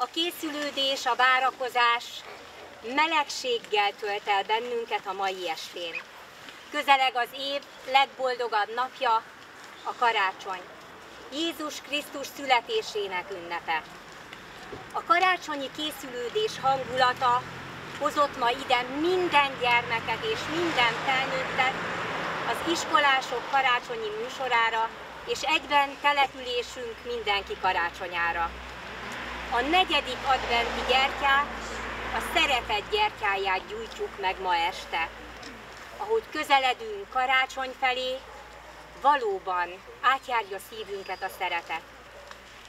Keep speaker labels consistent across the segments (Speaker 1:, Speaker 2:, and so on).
Speaker 1: A készülődés, a várakozás melegséggel tölt el bennünket a mai estén. Közeleg az év legboldogabb napja, a karácsony. Jézus Krisztus születésének ünnepe. A karácsonyi készülődés hangulata hozott ma ide minden gyermeket és minden felnőttet az iskolások karácsonyi műsorára, és egyben településünk mindenki karácsonyára. A 4. adventi gyertyát, a szeretet gyertyáját gyújtjuk meg ma este. Ahogy közeledünk karácsony felé, valóban átjárja szívünket a szeretet.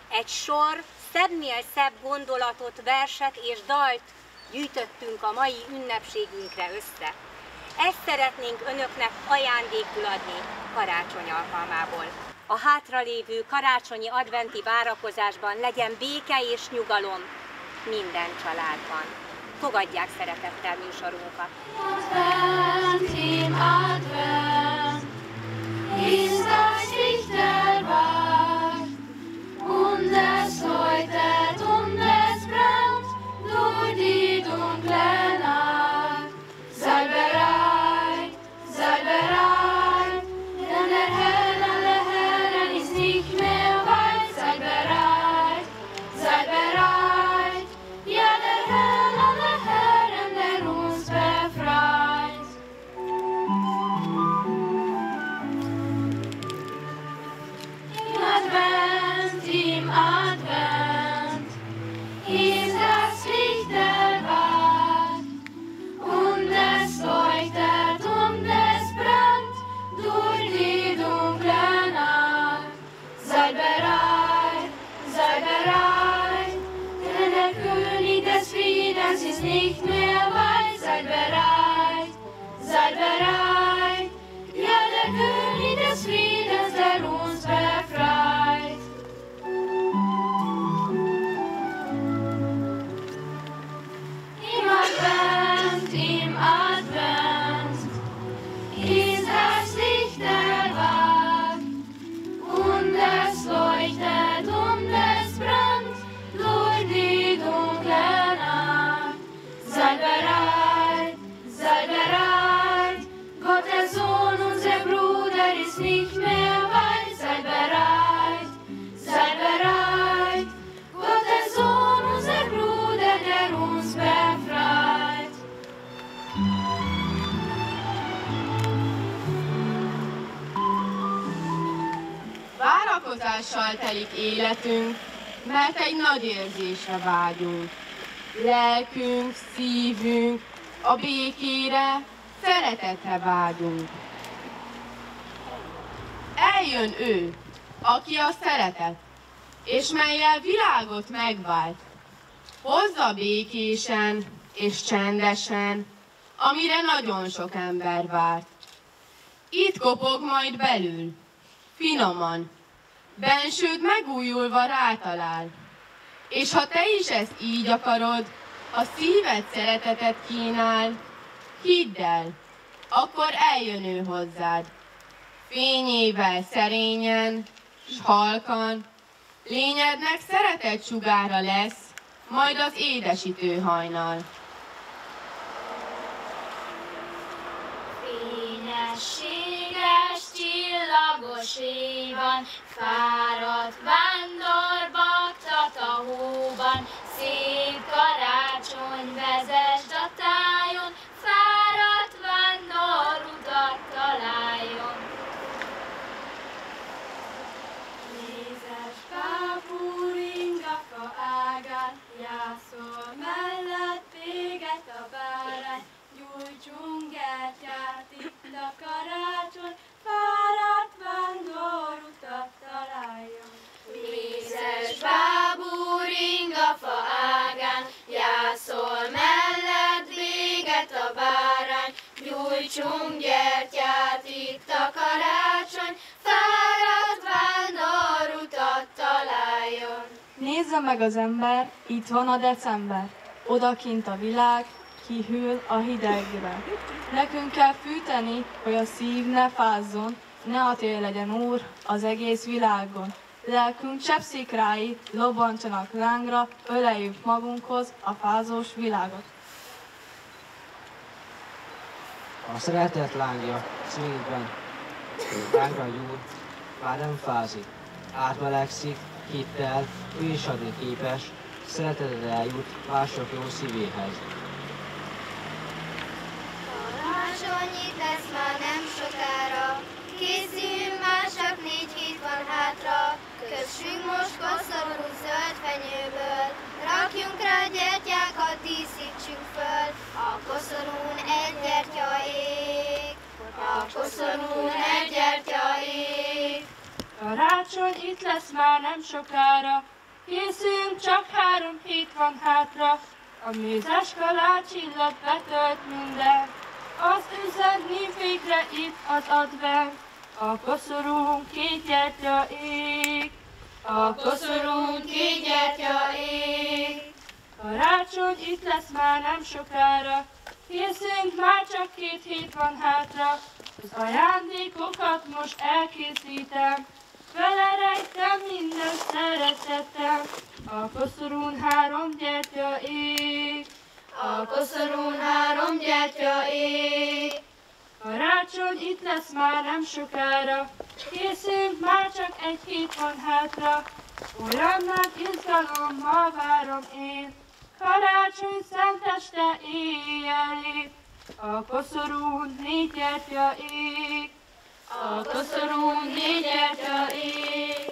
Speaker 1: Egy sor szebbnél szebb gondolatot, verset és dalt gyűjtöttünk a mai ünnepségünkre össze. Ezt szeretnénk önöknek ajándékul adni karácsony alkalmából. A hátralévő karácsonyi adventi várakozásban legyen béke és nyugalom minden családban. Fogadják szeretettel műsorunkat!
Speaker 2: Advent im Advent ist das Lichterwacht und es leuchtet und es brennt durch die dunkle Nacht. Sei bereit, denn der Herr aller Herren ist nicht mehr weit. Sei bereit, ja der Herr aller Herren, der uns befreit. Im Advent ist das Licht erwacht und es leuchtet und es brennt durch die dunkle Nacht. Sei bereit, denn der König des Friedens ist nicht mehr weit. Sei bereit, ja der König des Friedens, der uns befreit. Im Advent ist das Licht erwacht und es leuchtet und es brennt durch die dunkle Nacht. Sei bereit, Gott der Sohn, unser Bruder, ist nicht mehr weit. Sei bereit, Gott der Sohn, unser Bruder, der uns befreit.
Speaker 3: Várakozással telik életünk, mert egy nagy érzésre vágyunk. Lelkünk, szívünk, a békére, szeretetre vágyunk. Eljön ő, aki a szeretet, és mellyel világot megvált. Hozza békésen és csendesen, amire nagyon sok ember várt. Itt kopog majd belül, finoman, bensőd megújulva rátalál. És ha te is ezt így akarod, a szíved szeretetet kínál, hidd el, akkor eljön ő hozzád. Fényével szerényen, s halkan, lényednek szeretet sugára lesz, majd az édesítő hajnal.
Speaker 2: Fényességes, csillagos éjban, fáradt vándor baktat a hóban, szép karácsony vezesd a tájon, fáradt vándor utat találjon. Mézes bábú ring a fa ágán, jászol mellett véget a bárány, gyújtsunk gertyát, itt a karácsony, fáradt vándor utat találjon. Mézes bábú ring a fa ágán, jászol mellett véget a bárány, gyújtsunk gyertyát, itt a karácsony, fáradt vándor utat találjon.
Speaker 4: Nézze meg az ember, itt van a december, odakint a világ, kihűl a hidegre. Nekünk kell fűteni, hogy a szív ne fázzon, ne a tél legyen úr az egész világon. Lelkünk cseppszikrái lobbantsanak lángra, öleljük magunkhoz a fázós világot.
Speaker 5: A szeretet lángja szívünkben lángra gyúr, már nem fázik, átmelegszik, hittel, ő is adni képes, szereteted eljut mások jó szívéhez.
Speaker 2: Karácsony itt lesz már nem sokára, készüljünk már, csak 4 hét van hátra. Kössünk most koszorú zöld fenyőből, rakjunk rá gyertyákat, díszítsük föl. A koszorún egy gyertya ég, a koszorún egy gyertya ég.
Speaker 4: Karácsony itt lesz már nem sokára, készüljünk, csak 3 hét van hátra. A mézes kalácsillat betölt minden, azt üzenni végre itt az advent. A koszorún 2 gyertya ég, a koszorún 2 gyertya ég. Karácsony itt lesz már nem sokára, készüljünk, már csak 2 hét van hátra. Az ajándékokat most elkészítem, vele rejtem minden szeretettem. A koszorún 3 gyertya ég,
Speaker 2: A koszorún 3 gyertya ég.
Speaker 4: Karácsony itt lesz már nem sokára, készüljünk, már csak 1 hét van hátra. Olyan nagy izgalommal várom én, karácsony szenteste éjjelét. A koszorún 4 gyertya ég,
Speaker 2: A koszorún 4 gyertya ég.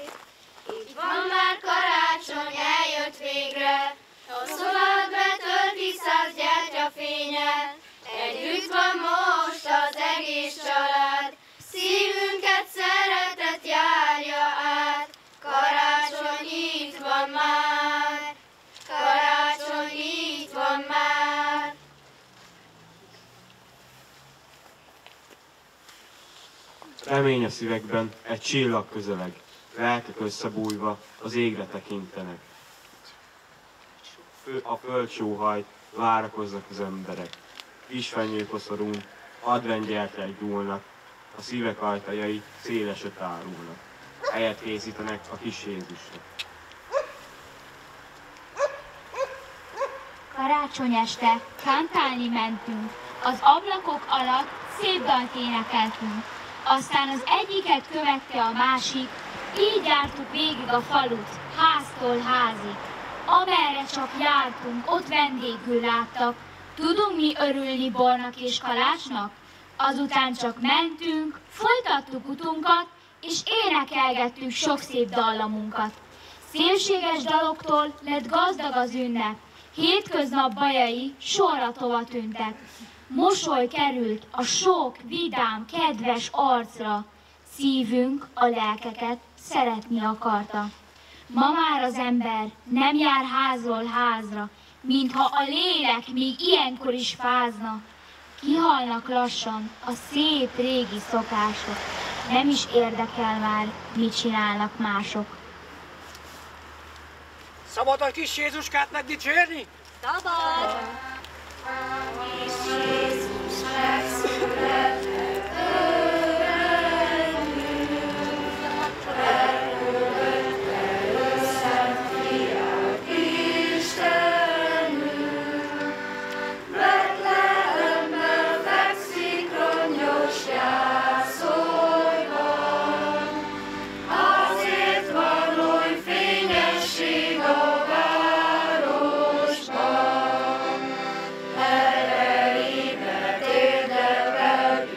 Speaker 2: Itt van már karácsony, eljött végre, a szobát betölti 100 gyertya fényen. Együtt van most az egész család, szívünket szeretet járja át. Karácsony itt van már, karácsony itt van már.
Speaker 6: Remény a szívekben, egy csillag közeleg, lelkek összebújva az égre tekintenek. A föld sóhajt, várakoznak az emberek. Kis fenyőkoszorún, adventgyertyák dúlnak, a szívek ajtajai szélesre tárulnak. Helyet készítenek a kis Jézusnak.
Speaker 7: Karácsony este kántálni mentünk, az ablakok alatt szép dalt énekeltünk. Aztán az egyiket követte a másik, így jártuk végig a falut, háztól házig. Amerre csak jártunk, ott vendégül láttak. Tudunk mi örülni bornak és kalácsnak? Azután csak mentünk, folytattuk utunkat, és énekelgettük sok szép dallamunkat. Szélséges daloktól lett gazdag az ünnep, hétköznap bajai sorra tova tűntek. Mosoly került a sok vidám, kedves arcra, szívünk a lelkeket szeretni akarta. Ma már az ember nem jár házról házra, mintha a lélek még ilyenkor is fázna. Kihalnak lassan a szép régi szokások, nem is érdekel már, mit csinálnak mások.
Speaker 8: Szabad a kis Jézuskát megdicsérni?
Speaker 1: Szabad!
Speaker 2: Erre ébredt érdekel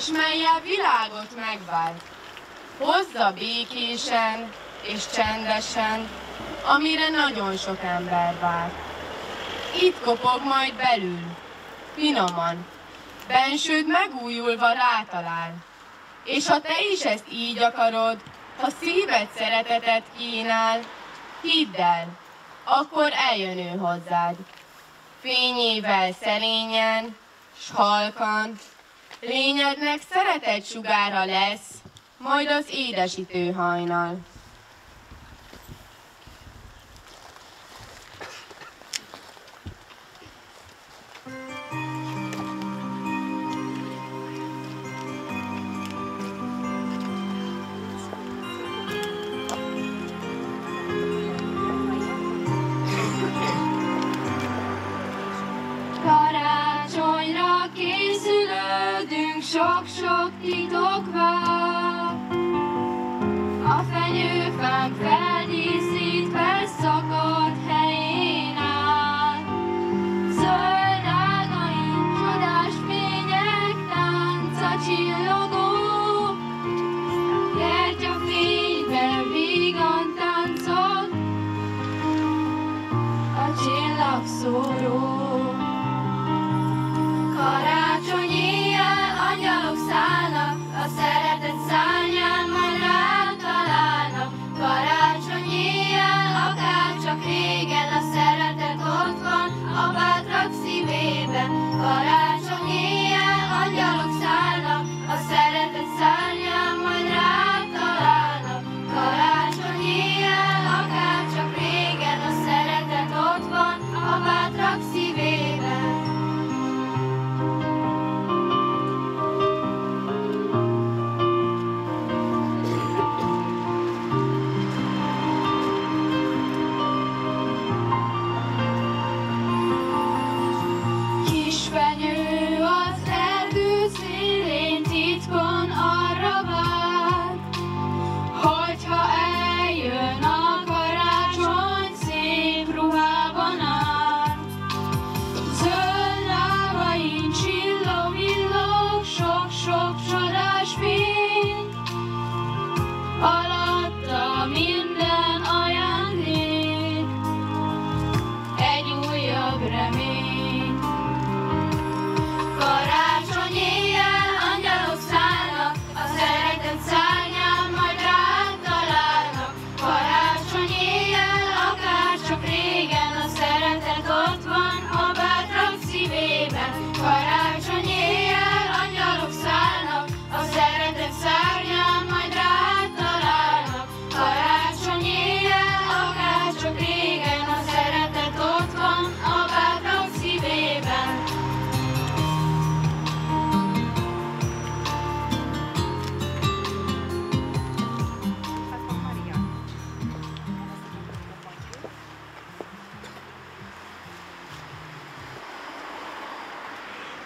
Speaker 3: és mellyel világot megvált. Hozza békésen és csendesen, amire nagyon sok ember várt. Itt kopog majd belül, finoman, bensőd megújulva rátalál. És ha te is ezt így akarod, ha szíved szeretetet kínál, hidd el, akkor eljön ő hozzád. Fényével szerényen, s halkan, lényednek szeretet sugára lesz, majd az édesítő hajnal.
Speaker 7: Karácsonyra készülődünk, sok-sok titok vár. A fenyőfánk feldíszítve szakadt helyén áll. Zöld ágaink, csodás fények, tánca csillogó. Gertyafényben vígan táncol a csillagszóró. Karácsony éjjel angyalok szállnak, a szeretet szárnyán majd rád találnak. Karácsony éjjel, akárcsak régen, a szeretet ott van a bátrak szívében. Karácsony éjjel angyalok szállnak, a szeretet szárnyán majd rád találnak. Karácsony éjjel, akárcsak régen, a szeretet ott van a bátrak szívében. Kisfenyő az erdő szélén titkon arra vár, hogyha eljön a karácsony, szép ruhában áll. Zöld lábain csillog-villog, sok-sok csodás fény, alatta minden ajándék, egy újabb remény. Karácsony éjjel angyalok szállnak, a szeretet szárnyán majd rád találnak. Karácsony éjjel, akárcsak régen, a szeretet ott van a bátrak szívében. Karácsony éjjel angyalok szállnak, a szeretet szárnyán majd rád találnak. Karácsony éjjel, akárcsak régen, a szeretet ott van a bátrak szívében.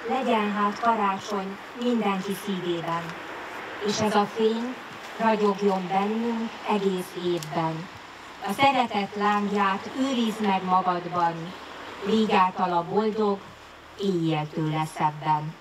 Speaker 1: Legyen hát karácsony mindenki szívében, és ez a fény ragyogjon bennünk egész évben. A szeretet lángját őrizd meg magadban, légy általa boldog, éljél tőle szebben.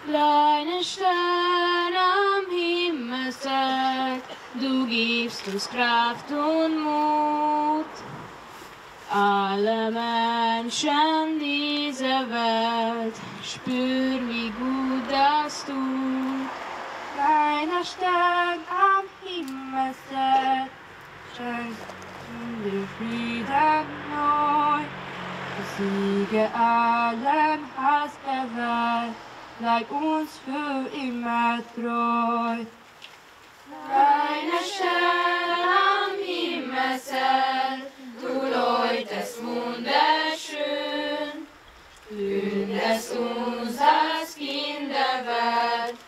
Speaker 7: Kleine Stern am Himmelszelt, du gibst uns Kraft und Mut. Alle Menschen dieser Welt spüren, wie gut das tut. Kleiner Stern am Himmelszelt, schenkst dir Frieden neu. Besiege allen Hass der Welt, bleib uns für immer treu. Kleiner Stern am Himmelszelt, du leuchtest wunderschön, bündest uns als Kinderwelt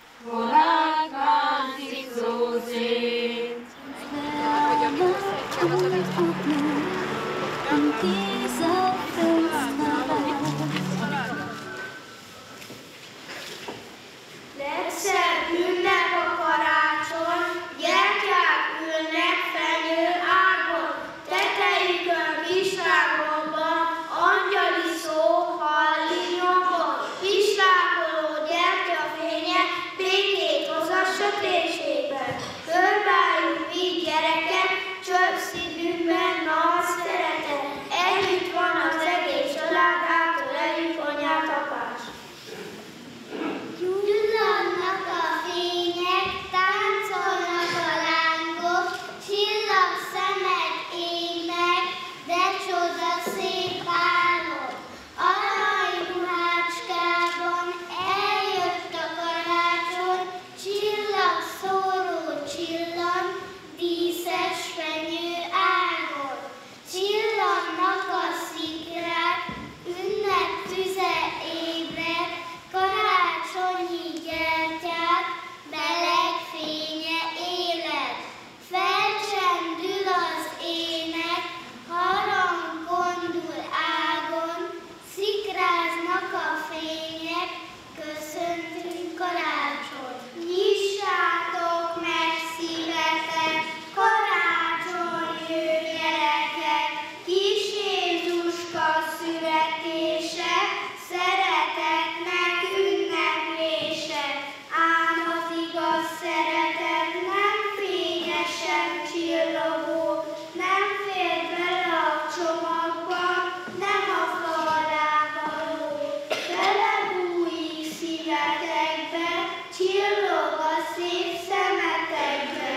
Speaker 2: szép szemetekbe,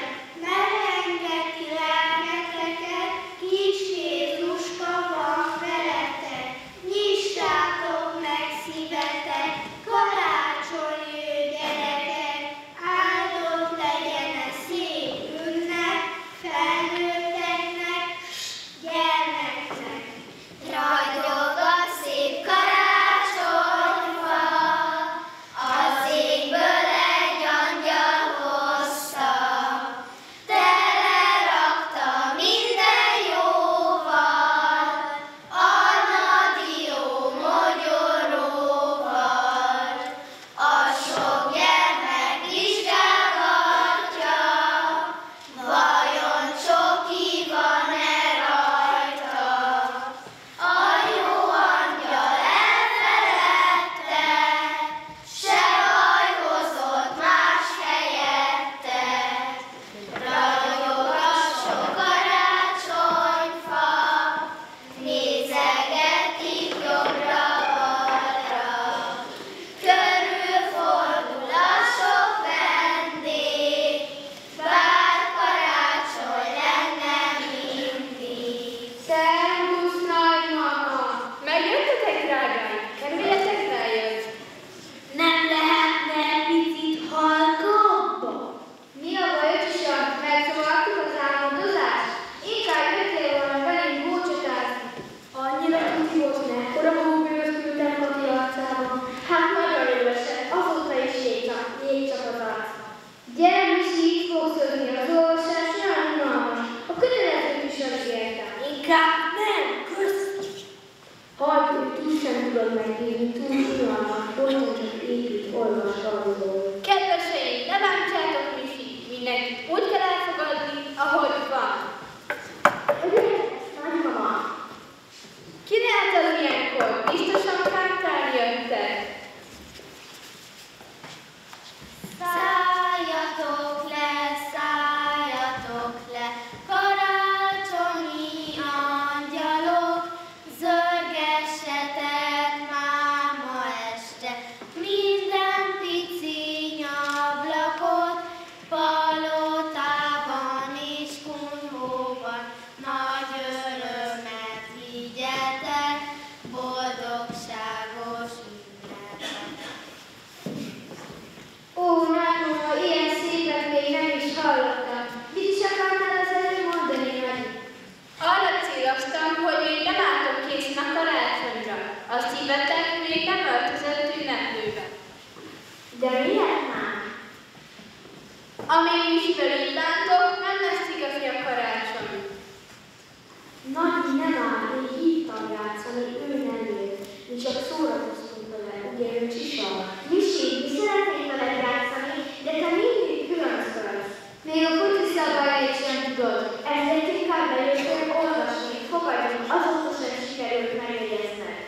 Speaker 2: merengeti lelketeket, kis Jézuska van veletek. Nyissátok meg szívetek, karácsony jő gyerekek, áldott legyen a szép ünnep, felnőtteknek, gyermeknek. Ragyog a szép karácsonyfa, az égből egy angyal hozta, telerakta minden jóval, armadió mogyoróval. A sok gyermek vizsgálgatja, vajon csoki van-e rajta. A jó angyal elfeledte, se baj hozott más helyette. Ragyog a sok karácsonyfa, nézegetik jobbra-balra. Körülfordul a sok vendég, bár karácsony lenne mindig.
Speaker 9: Szervusz, nagymama! Megjöttetek, drágáim? Kerüljetek beljött!
Speaker 2: Nem lehetne picit halkabba?
Speaker 9: Mi a baj, öcsisak? Megszólaltuk az álmodozást? Inkább jöttél volna velünk búcsútázni.
Speaker 2: Annyira tuti volt, hogy ekkora hóbőröt küldtem Kati arcában.
Speaker 9: Hát nagyon jó esett, azóta is jégcsap az arc.
Speaker 2: Gyere, Misi, így fogsz ölni, az olvasás olyan unalmas. A kötelezőt is elértem. Inkább nem, kösz!
Speaker 9: Hajt, hogy túl sem tudod megírni, túl unalmas, folyton csak épít, olvas, aludol. Kedveseim, ne bántsátok Misi, mindenkit úgy kell elfogadni, ahogy van.
Speaker 2: Nagymama.
Speaker 9: Ki lehet az ilyenkor? Biztosan kántál jöttek.
Speaker 2: Szálljatok le, karácsonyi angyalok, zörgessetek már ma este minden pici ablakot, palotában és kunyhóban nagy örömet vigyetek, boldogságos ünnepet.
Speaker 9: Ó, nagymama, ilyen szépet még nem is hallottam. Mit is akartál az előbb mondani, Nagy? Arra céloztam, hogy még nem álltok készen a karácsonyra. A szívetek még nem öltözött ünneplőbe.
Speaker 2: De miért már?
Speaker 9: Amíg Misivel így bántok, nem lesz igazi a karácsony.
Speaker 2: Nagyi nem áll, még hívtam játszani, ő nem jött. Mi csak szórakoztunk vele, ugye ő Csisa? Misi, mi szeretnénk veled játszani, de te mindig különbözködsz.
Speaker 9: Még a foci szabályait sem tudod.
Speaker 2: Ezért inkább először olvasni, fogadjunk, azóta sem sikerült megjegyeznek.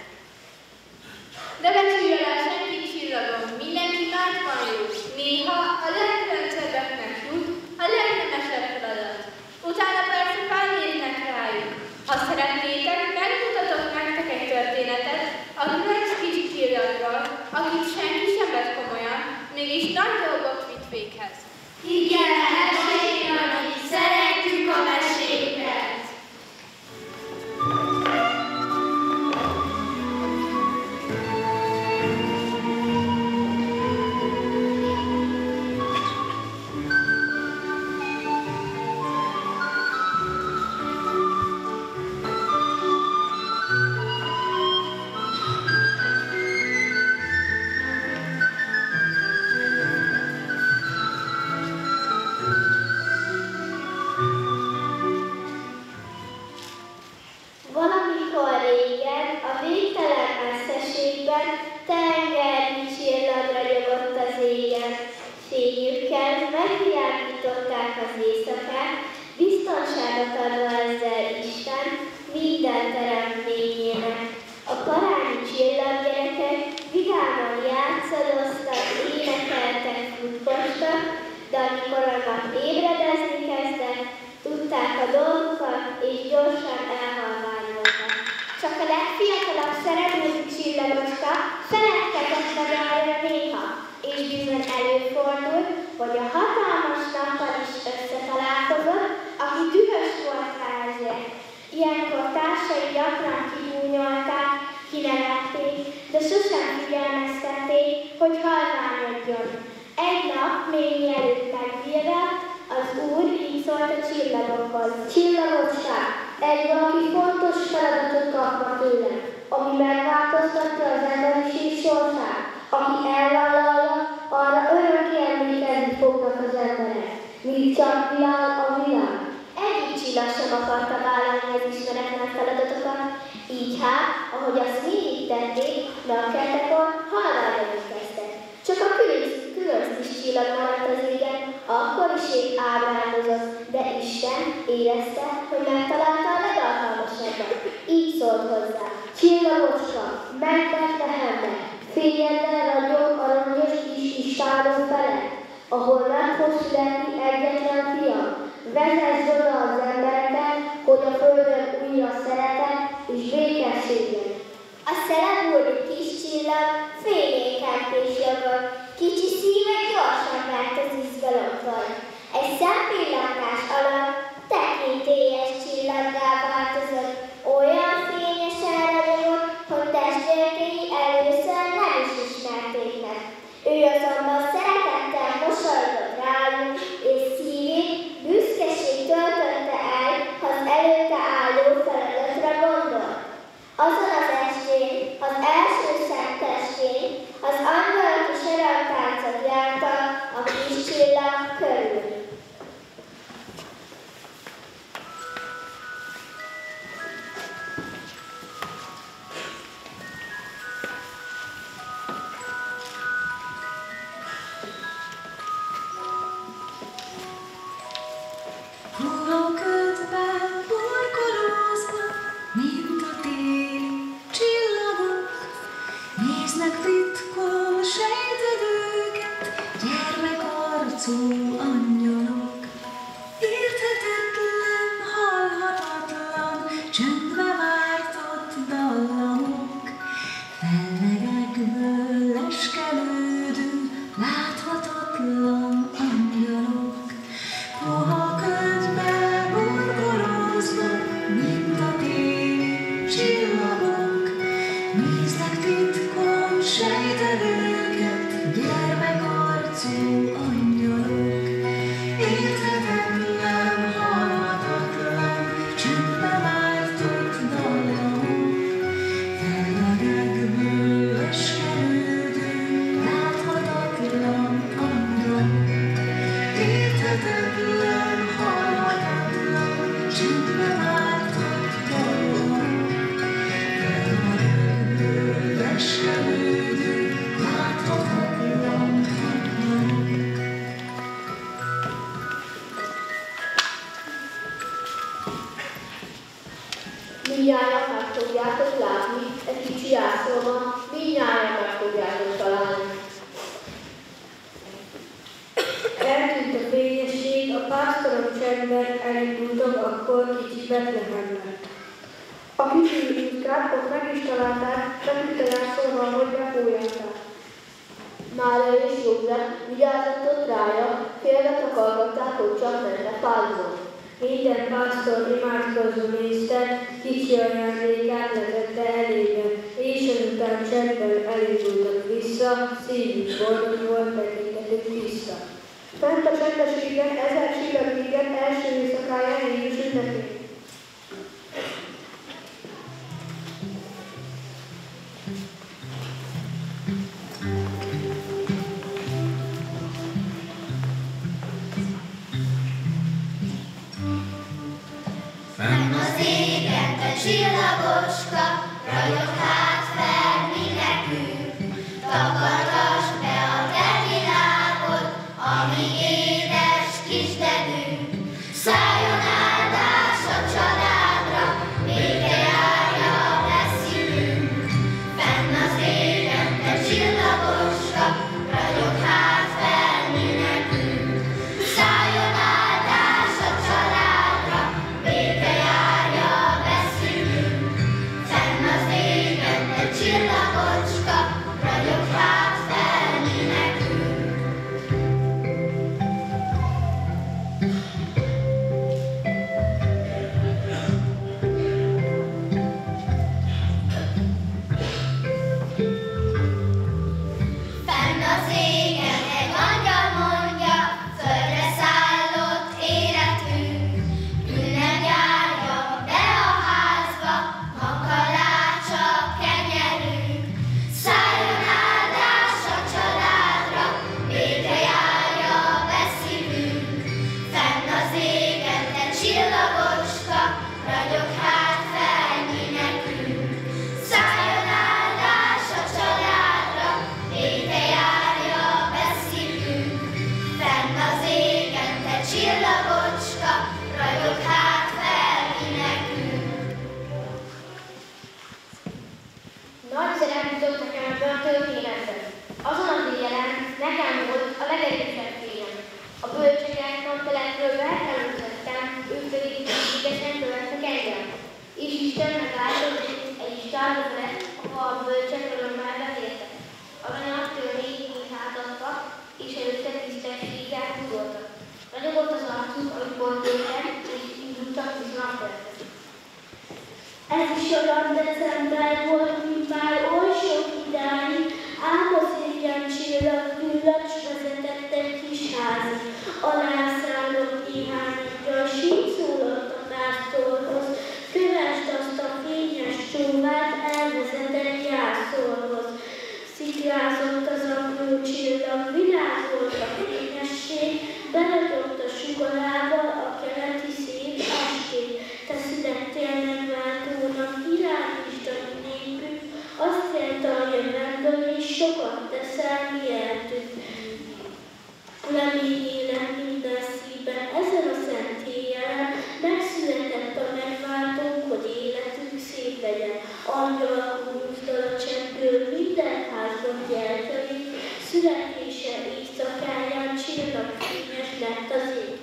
Speaker 9: De becsülj alá senki csillagom, mindenki másban jó. Néha a legkülöncebbeknek jut a legnemesebb feladat. Utána persze felnéznek rájuk. Ha szeretnétek, megmutatok nektek egy történetet a Gülecs kis csillagról, akit senki sem vett komolyan, mégis nagy dolgot vitt véghez.
Speaker 2: Igen, mesék, Nagyi, szeretjük a meséket! Valamikor régen, a végtelen messzeségben tengernyi csillag ragyogott az égen. Fényükkel megvilágították az éjszakát, biztonságot adva ezzel Isten minden teremtményének. A parányi csillaggyerekek vidáman játszadoztak, énekeltek, futkoztak, de amikor a nap ébredezni kezdett, tudták a dolgokat, és gyorsan elhalványoltak. Csak a legfiatalabb szeretői csillagoska feledkezett meg arra néha, és bizony előfordult, vagy a hatalmas nappal is összetalálkozott, aki dühös volt rá ezért. Ilyenkor társai gyakran kibúnyolták, kinevették, de sosem figyelmeztették, hogy halványodjon. Egy nap, még mielőtt megvirradt, az úr így szólt a csillagokhoz. Csillagosság, egy valaki fontos feladatot kapva tőle, ami megváltoztatja az emberiség sorsát. Aki elvállalja, arra örökké emlékezni fognak az emberek, míg csak világ a világ. Egyik csillag sem akarta vállalni az ismeretlen feladatokat, így hát, ahogy azt mindig tették, napkeltekor halványodni kezdtek. Csak a különc kis csillag maradt az égen, akkor is épp ábrándozott, de Isten érezte, hogy megtalálta a legalkalmasabbat. Így szólt hozzá: Csillagocska, menj Betlehembe, fényeddel ragyog a rongyos kis istáló felett, ahol meg fog születni egyetlen fiam. Vezess oda az embereket, hogy a földön újra szeretet és békesség legyen.
Speaker 10: A szelebúri kis csillag félénkelt jogott, kicsi szíve gyorsan vert az izgalomtól. Egy szempillantás alatt tekintélyes csillaggá változott, olyan fényesen ragyogott, hogy testvérkei először nem is ismerték meg. Ő azonban szeretettel mosolygott rájuk, és szívét büszkeség töltötte el, ha az előtte álló feladatra gondolt. Azon az estén, az első szenttestén, az angyalok is örömtáncot jártak a kis csillag körül.
Speaker 11: Angyalok, érthetetlen, hallhatatlan, csöndbe vártott dallamok, fellegekből leskelődő, láthatatlan angyalok, puha ködbe burkolóznak, mint a téli csillagok, néznek titkon sejtelőket, gyermekarcú angyalok. Érthetetlen, hallhatatlan, csöndbe vártott dallamok, fellegekből leskelődő, láthatatlan angyalok. Érthetetlen, hallhatatlan, csöndbe vártott dallamok, fellegekből leskelődő, láthatatlan angyalok.
Speaker 2: Mindnyájan meg fogjátok látni, egy kicsi jászolban, mindnyájan meg fogjátok találni. Eltűnt a fényesség, a pásztorok csendben elindultak akkor kicsi Betlehembe. A kicsi Jézuskát ott meg is találták, feküdt a jászolban, hogy befújják. Mária és József vigyázott ott rája, félre takargatták, hogy csak mente fázzon. Minden pásztor imádkozó nézte, kicsi ajándékát vezette elébe, és azután csendben elindultak vissza, szívük boldog volt, tekintetük vissza. Fent a csendességen 1000 csillagviget első éjszakáján Jézus ünnepén.
Speaker 10: Fenn az égen te csillagoska, ragyog hát fel mi nekünk, takargass be a te világod, ami édes kis dedünk. Szálljon áldás a családra, béke járja be szívünk. Fenn az égen te csillagoska, ragyog hát fel mi nekünk. Szálljon áldás a családra, béke járja be szívünk. Fenn az égen te csillagocska, ragyog hát fel mi nekünk. Beragyott a sugarába a keleti szép estét. Te születtél megváltónak, irányítsd a népünk, azt jelent a jövendől, és sokat teszel mi eltünk. Remény élet minden szívben, ezen a szent éjjelen megszületett a megváltónk, hogy életünk szép legyen. Angyalak húzdal a csendből, minden házban gyertőink, születése éjszakáján csillagfényes lett az ég.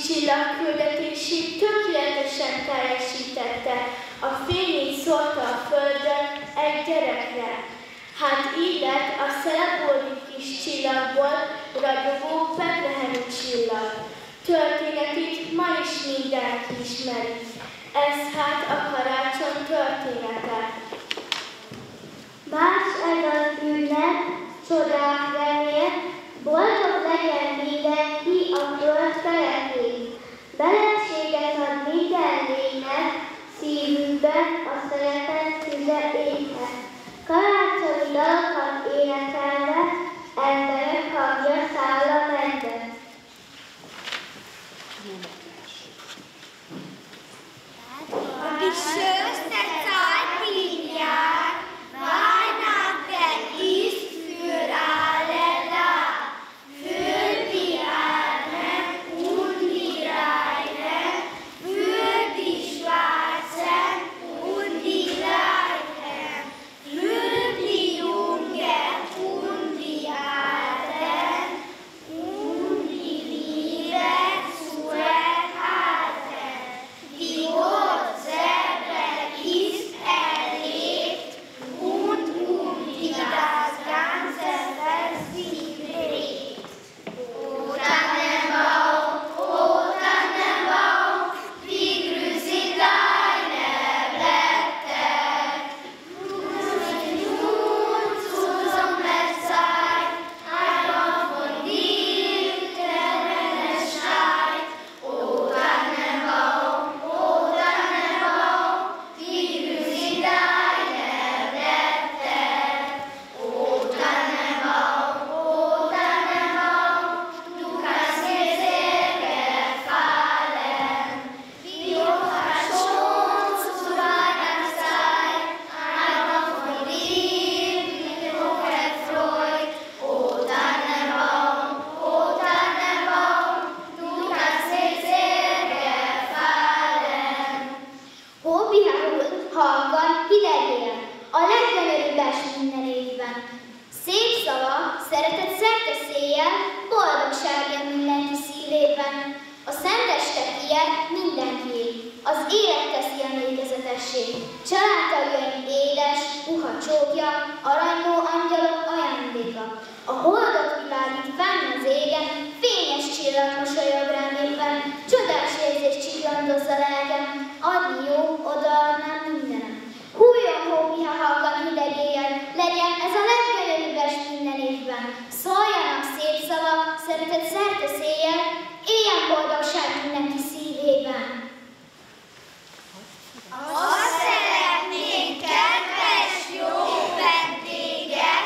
Speaker 10: Csillagküldetését tökéletesen teljesítette. A fényét szórta a földön egy gyerekre. Hát így lett a szelebódi kis csillagból ragyogó betlehemi csillag. Történetét ma is mindenki ismeri. Ez hát a karácsony története.
Speaker 2: Más ez az ünnep, csodák remél, boldog legyen mindenki a föld felekén. Belenséget ad minden lénynek, szívünkben a szeretet tüze éghet. Karácsonyi dalokat énekelve, emberek hangja száll a mennybe.
Speaker 10: A kis sőztet szállti szeretet szerteszéjjel, boldogság jön mindenki szívében. A szenteste fie mindenkié, az élet teszi emlékezetessé. Családtagjaim édes, puha csókja, aranyló angyalok ajándéka. A holdot világít fenn az égen, fényes csillag mosolyog rám éppen, csodás érzés csiklandoz a lelkem, adni jó, odaadnám mindenem. Hújjon hópi, ha halkan hideg éjjel, legyen ez a leggyönyörűbb est minden évben. Szóljanak szép szavak, szeretet szerteszéjjel, éljen boldogság mindenki szívében.
Speaker 2: Azt szeretnénk, kedves jó vendégek,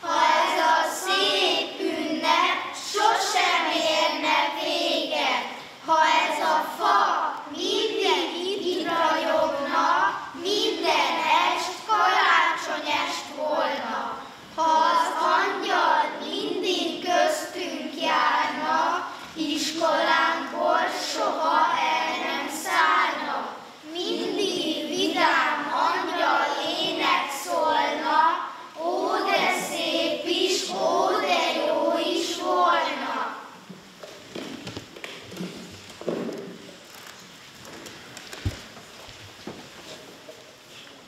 Speaker 2: ha ez a szép ünnep sosem érne véget. Ha ez a fa mindig itt ragyogna, minden est karácsonyest volna. Ha az angyal mindig köztünk járna, iskolánkból soha el nem szállna. Mindig vidám angyal ének szólna, ó de szép is, ó de jó is volna.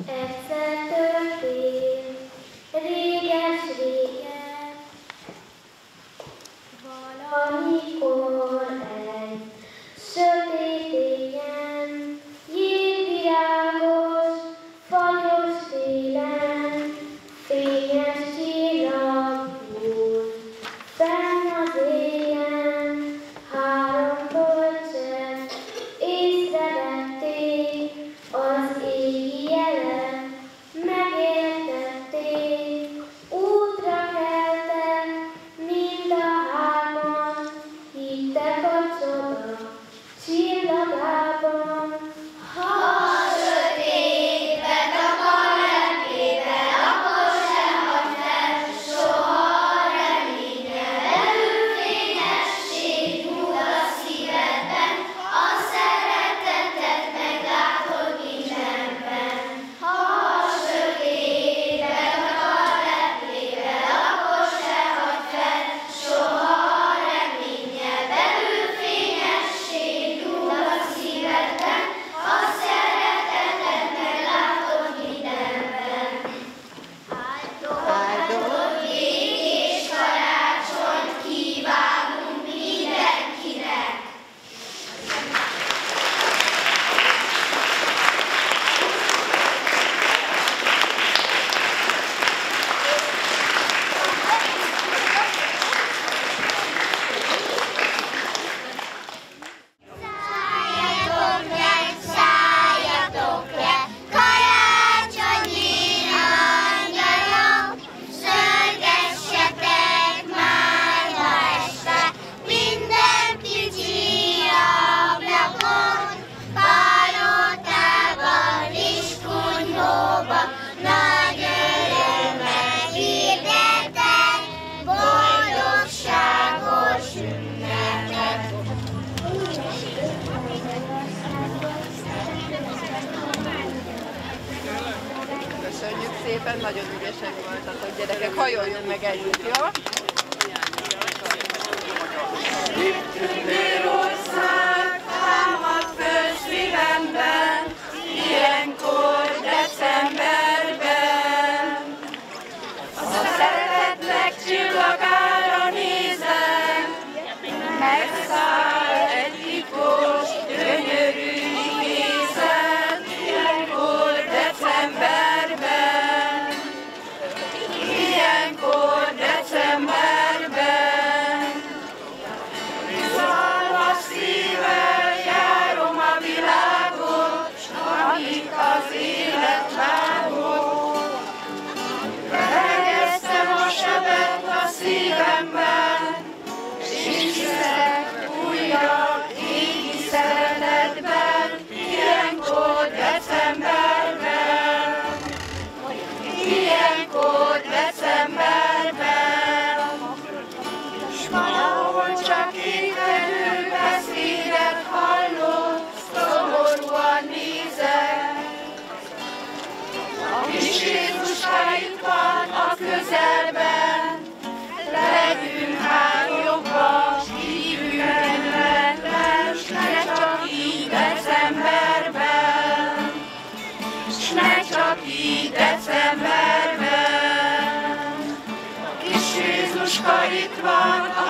Speaker 10: Egyszer történt, réges-régen, valamikor egy sötét éjjel, jégvirágos, fagyos télen, fényes csillag volt fenn az égen, három bölcsek észrevették az égi jelet, megértették, útra keltek, mind a hárman, hittek a csoda csillagában.
Speaker 2: Ha a sötétbe takar lelkébe, akkor se hagy fel soha a reménye. Belül fényesség dúl a szívedben, a szeretetet meglátod mindenben. Ha a sötétbe takar lelkébe, akkor se hagy fel soha a reménye. Belül fényesség dúl a szívedben, a szeretetet meglátod mindenben. Áldott békés karácsonyt kívánunk mindenkinek! Szálljatok le, karácsonyi angyalok, szörgessetek már ma este, minden kicsi ablakon, palotában, rizskunyhóban, nagy örömmel hirdetek, boldogságos ünnepet.
Speaker 12: Köszönjük szépen, nagyon ügyesek voltatok, gyerekek, hajoljunk meg együtt, jó?
Speaker 11: Tündérország támad föl szívemben, ilyenkor decemberben. A szeretetnek csillagára nézem, megszáll egy titkos, gyönyörű kézem, ilyenkor decemberben. Ilyenkor decemberben. Bizalmas szívvel járom a világot, s amíg az élet vágott. Belegeztem a sebet a szívemben, decemberben. Kis Jézuska itt van